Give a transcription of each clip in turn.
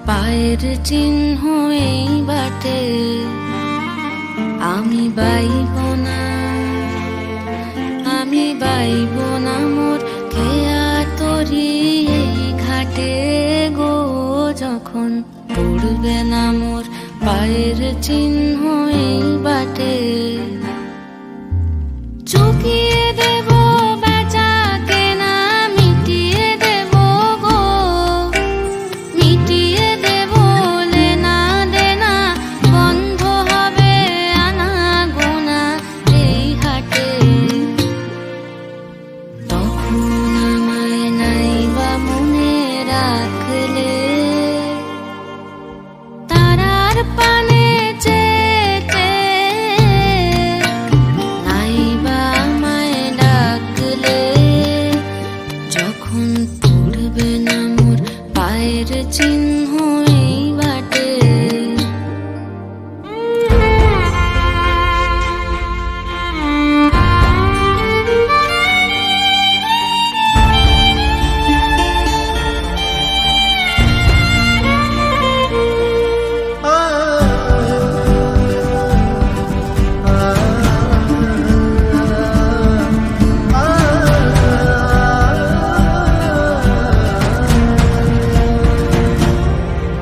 পায়ের চিহ্ন এই বাটে আমি বাইব না, আমি বাইব না মোর খেয়া তরি এই ঘাটে গো। যখন পড়বে না মোর পায়ের চিহ্ন এই বাটে, চুকিয়ে দেব বেচা কেনা মিটিয়ে দেব গো, মিটিয়ে দেব লেনা দেনা, বন্ধ হবে আনা গোনা এই হাটে। তখন আমায় নাইবা মনে রাখলে, তারার পানে চেয়ে নাইবা আমায় ডাকলে, যখন পড়বে না মোর পায়ের চিহ্ন এই বাটে।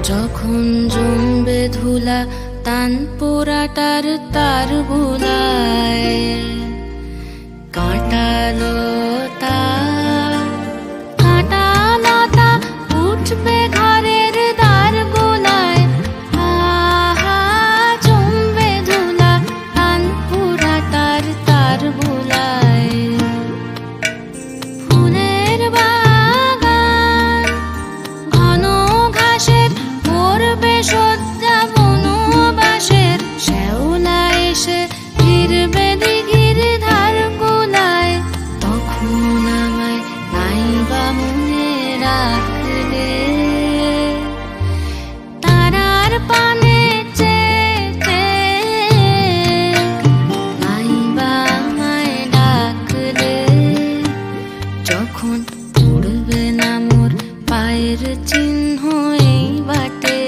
যখন জমবে ধুলা তান পোড়াটার তার বুলায়, কাঁটালতা কাঁটালতা উঠবে ঘরের দ্বার গোলায়, আহা জমবে ধুলা তান পোড়াটার তার বুলায়। ফুলের বাগান ঘন ঘাসের করবে সজ্জা বনবাসের, শ্যাওলা এসে ফিরবে দিঘির ধার গোলায়। তখন আমায় নাইবা মনে রাখলে, তারার পানে চেয়ে নাইবা আমায় ডাকলে, যখন পড়বে না মোর পায়ের চিহ্ন এই বাটে।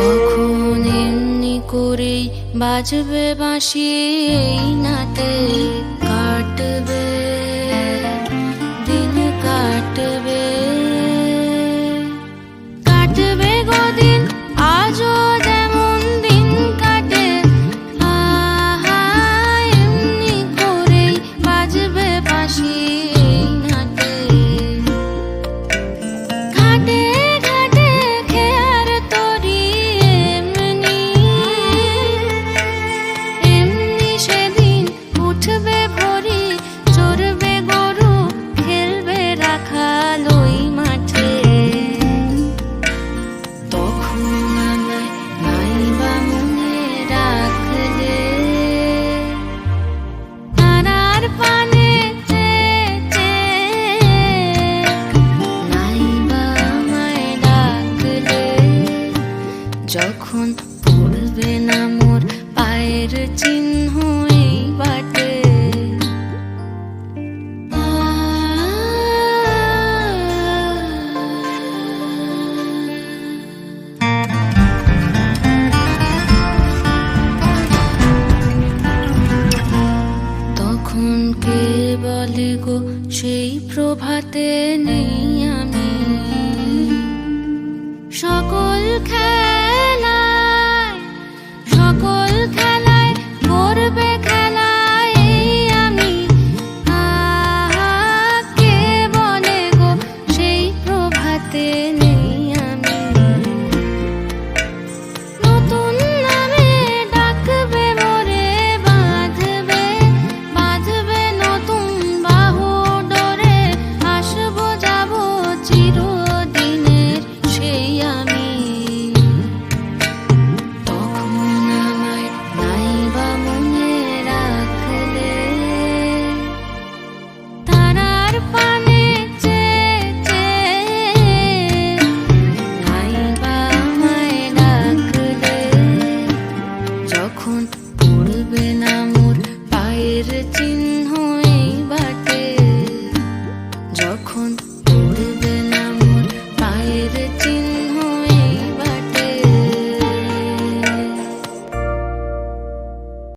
তখন এমনি করেই বাজবে বাঁশি এই নাটে, কাটবে দিন কাটবে, কাটবে গদিন আজও যেমন দিন কাটে, আহা এমনি করেই বাজবে বাঁশি এই নাটে। ঘাটে ঘাটে খেয়ার তরি এমনি, এমনি সেদিন উঠবে ভরি, চড়বে গরু খেলবে রাখাল ওই মাঠে। তখন আমায় নাইবা মনে রাখলে, তারার পানে চেয়ে নাইবা আমায় ডাকলে, যখন পড়বে না মোর পায়ের চিহ্ন এই বাটে। তখন কে বলে গো সেই প্রভাতে নেই